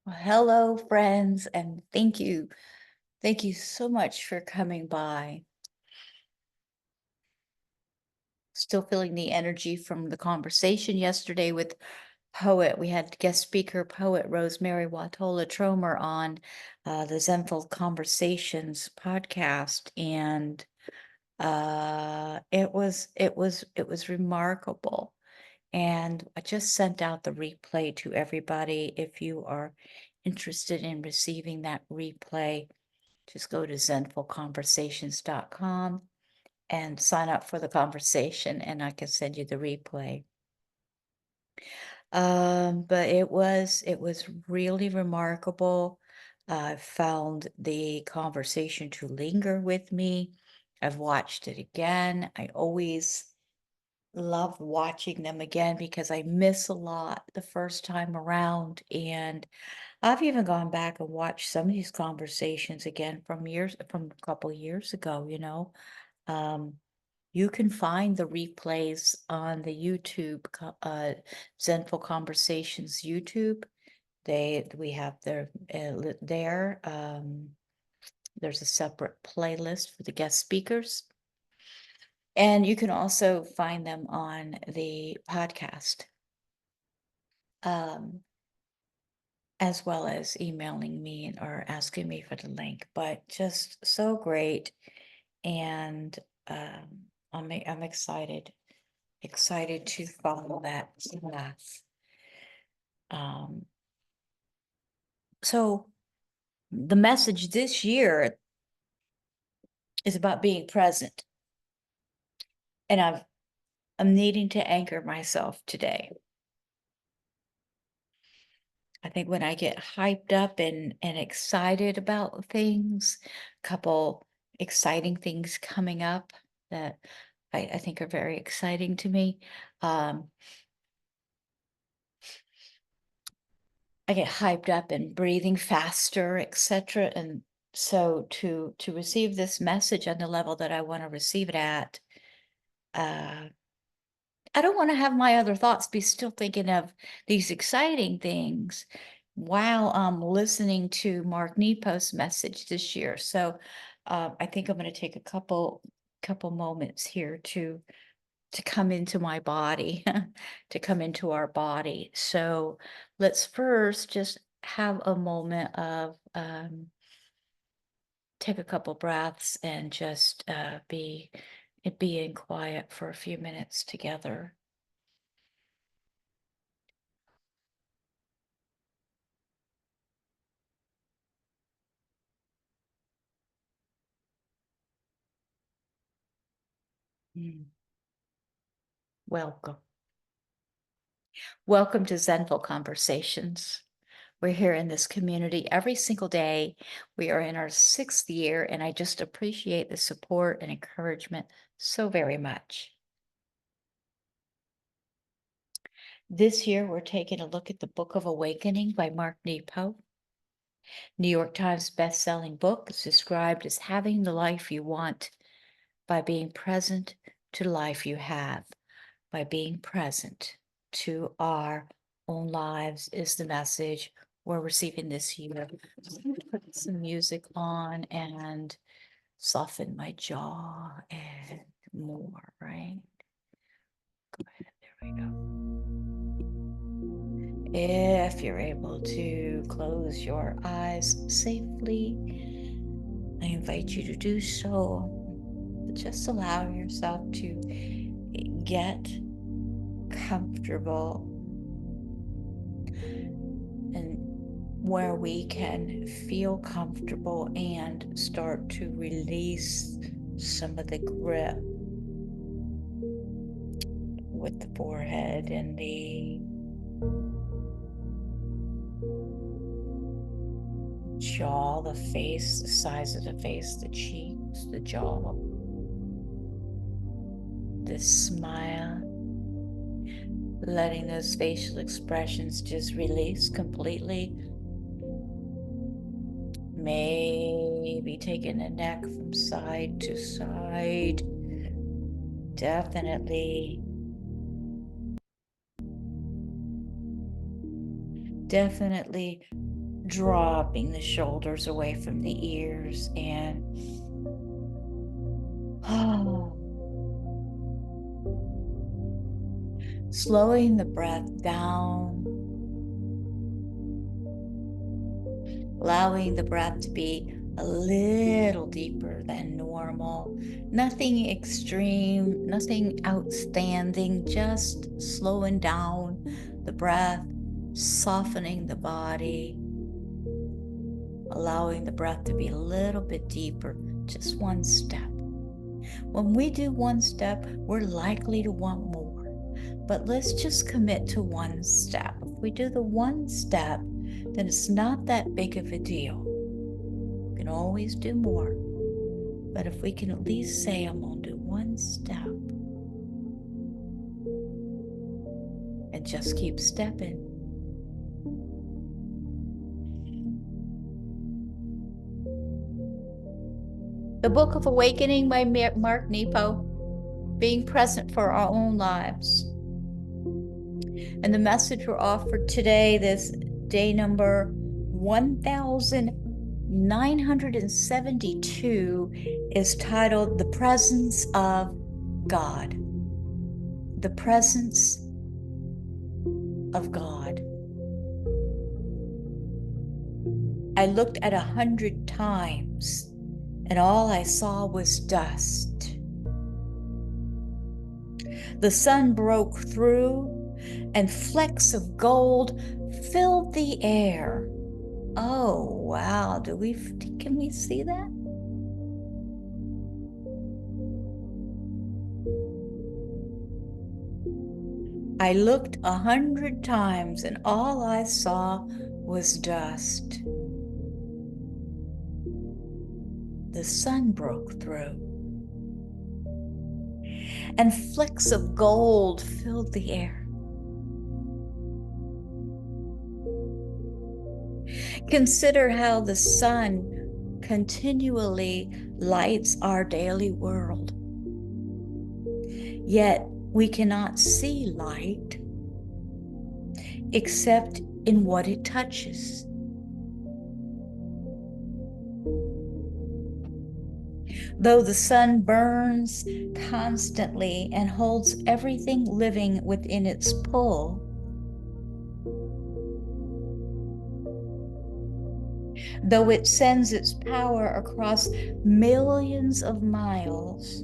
Well, hello, friends, and thank you. Thank you so much for coming by. Still feeling the energy from the conversation yesterday with poet. We had guest speaker poet Rosemary Watola Tromer on the Zenful Conversations podcast, and it was remarkable. And I just sent out the replay to everybody. If you are interested in receiving that replay, just go to zenfulconversations.com and sign up for the conversation, and I can send you the replay. But it was really remarkable. I found the conversation to linger with me. I've watched it again. I always love watching them again because I miss a lot the first time around. And I've even gone back and watched some of these conversations again from a couple years ago. Um, you can find the replays on the Zenful Conversations YouTube. We have there. There's a separate playlist for the guest speakers, and you can also find them on the podcast. Um, as well as emailing me or asking me for the link, but just so great. And I'm excited to follow that path. Um, so the message this year is about being present, and I'm needing to anchor myself today. I think when I get hyped up and excited about things, a couple exciting things coming up that I think are very exciting to me. Um, I get hyped up and breathing faster, etc. And so to receive this message on the level that I want to receive it at, uh, I don't want to have my other thoughts be still thinking of these exciting things while I'm listening to Mark Nepo's message this year. So I think I'm going to take a couple moments here to come into my body, to come into our body. So let's first just have a moment of take a couple breaths and just be in quiet for a few minutes together. Mm. Welcome. Welcome to Zenful Conversations. We're here in this community every single day. We are in our 6th year, and I just appreciate the support and encouragement so very much. This year, we're taking a look at the Book of Awakening by Mark Nepo. New York Times best-selling book is described as having the life you want by being present to the life you have. By being present to our own lives is the message we're receiving this year. So I'm gonna put some music on and soften my jaw and more, right? Go ahead, there we go. If you're able to close your eyes safely, I invite you to do so. But just allow yourself to get comfortable and where we can feel comfortable and start to release some of the grip with the forehead and the jaw, the face, the size of the face, the cheeks, the jaw, the smile, letting those facial expressions just release completely. Maybe taking the neck from side to side. Definitely, definitely dropping the shoulders away from the ears and slowing the breath down, allowing the breath to be a little deeper than normal. Nothing extreme, nothing outstanding, just slowing down the breath, softening the body, allowing the breath to be a little bit deeper, just one step. When we do one step, we're likely to want more, but let's just commit to one step. If we do the one step, then it's not that big of a deal. We can always do more, but if we can at least say, I'm going to do one step, and just keep stepping. The Book of Awakening by Mark Nepo, being present for our own lives. And the message we're offered today, this day number 1972, is titled The Presence of God. The Presence of God. I looked at 100 times, and all I saw was dust. The sun broke through, and flecks of gold filled the air. Oh, wow. Can we see that? I looked 100 times, and all I saw was dust. The sun broke through, and flecks of gold filled the air. Consider how the sun continually lights our daily world. Yet we cannot see light except in what it touches. Though the sun burns constantly and holds everything living within its pull, though it sends its power across millions of miles,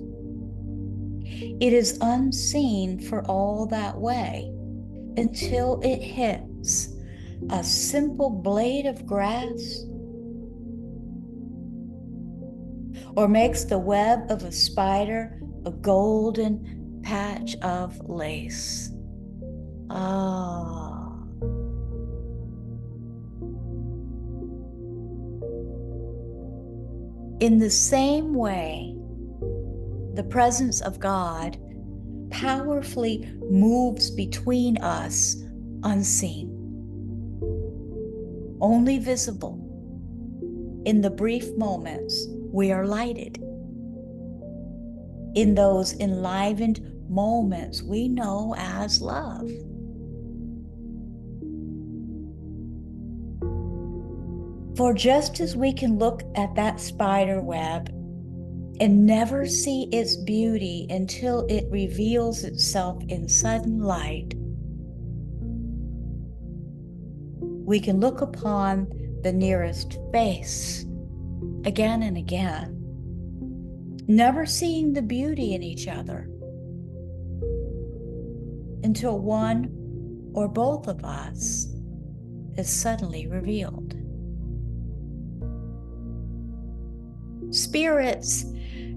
it is unseen for all that way until it hits a simple blade of grass or makes the web of a spider a golden patch of lace. Ah. In the same way, the presence of God powerfully moves between us unseen, only visible in the brief moments we are lighted. In those enlivened moments we know as love. For just as we can look at that spider web and never see its beauty until it reveals itself in sudden light, we can look upon the nearest face again and again, never seeing the beauty in each other until one or both of us is suddenly revealed. Spirits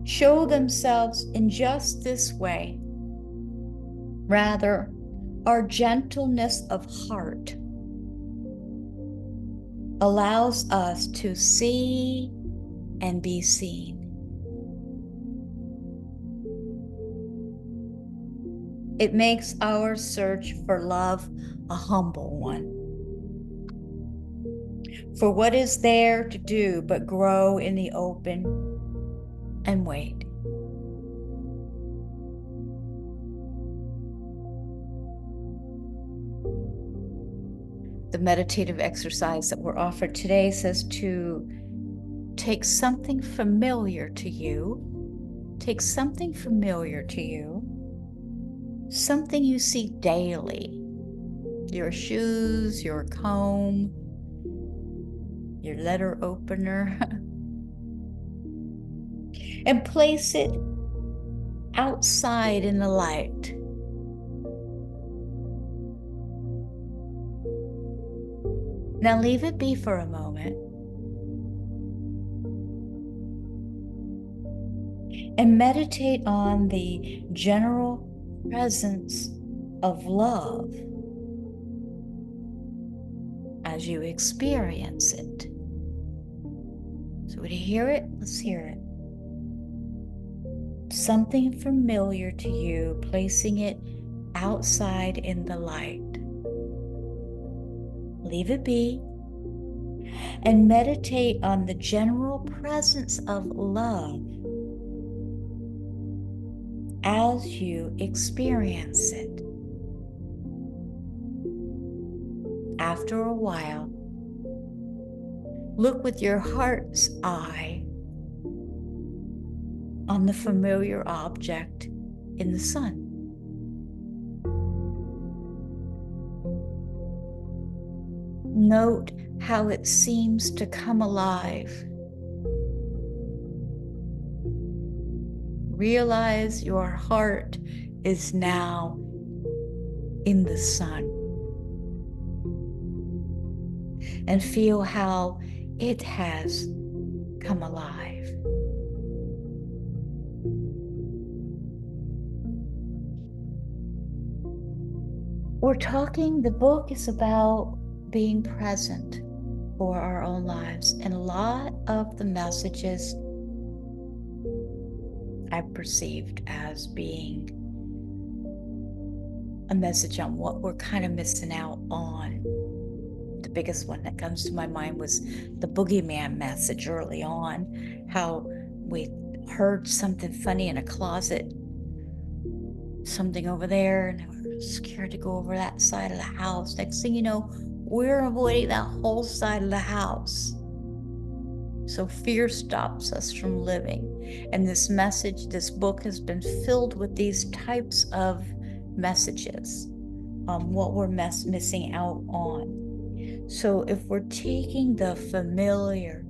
show themselves in just this way. Rather, our gentleness of heart allows us to see and be seen. It makes our search for love a humble one. For what is there to do but grow in the open and wait? The meditative exercise that we're offered today says to take something familiar to you. Take something familiar to you, something you see daily, your shoes, your comb, your letter opener, and place it outside in the light. Now leave it be for a moment and meditate on the general presence of love as you experience it. So to hear it, let's hear it. Something familiar to you, placing it outside in the light. Leave it be and meditate on the general presence of love as you experience it. After a while, look with your heart's eye on the familiar object in the sun. Note how it seems to come alive. Realize your heart is now in the sun. And feel how it has come alive. The book is about being present for our own lives. And a lot of the messages I perceived as being a message on what we're kind of missing out on. The biggest one that comes to my mind was the boogeyman message early on, how we heard something funny in a closet, something over there, and we were scared to go over that side of the house. Next thing you know, we're avoiding that whole side of the house. So fear stops us from living. And this book has been filled with these types of messages on what we're missing out on. So if we're taking the familiar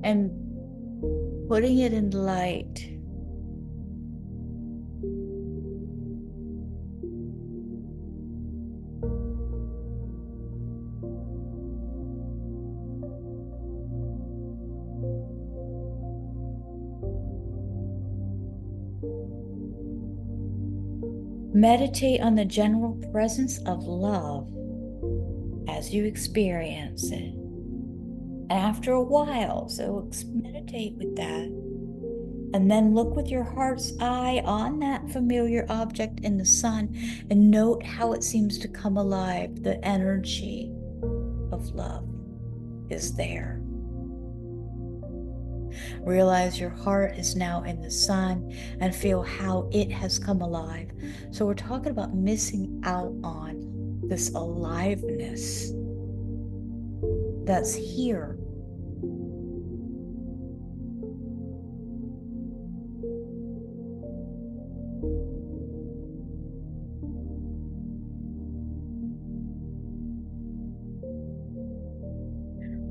and putting it in light, meditate on the general presence of love as you experience it. And after a while, so meditate with that. And then look with your heart's eye on that familiar object in the sun and note how it seems to come alive. The energy of love is there. Realize your heart is now in the sun and feel how it has come alive. So we're talking about missing out on this aliveness that's here.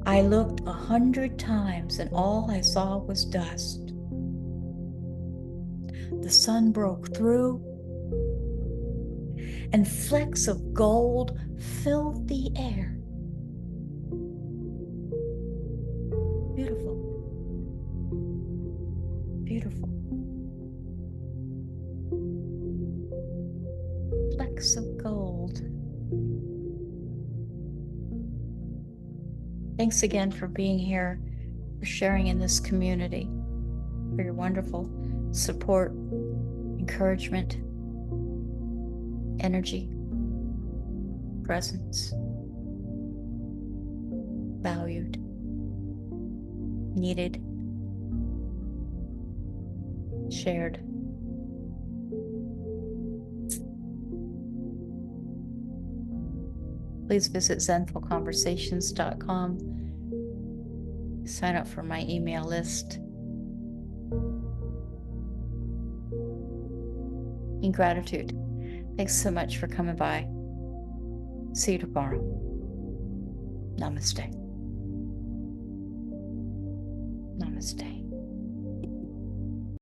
I looked 100 times and all I saw was dust. The sun broke through and flecks of gold filled the air. Beautiful. Beautiful. Flecks of gold. Thanks again for being here, for sharing in this community, for your wonderful support, encouragement, energy, presence, valued, needed, shared. please visit zenfulconversations.com. Sign up for my email list. In gratitude. Thanks so much for coming by. See you tomorrow. Namaste. Namaste.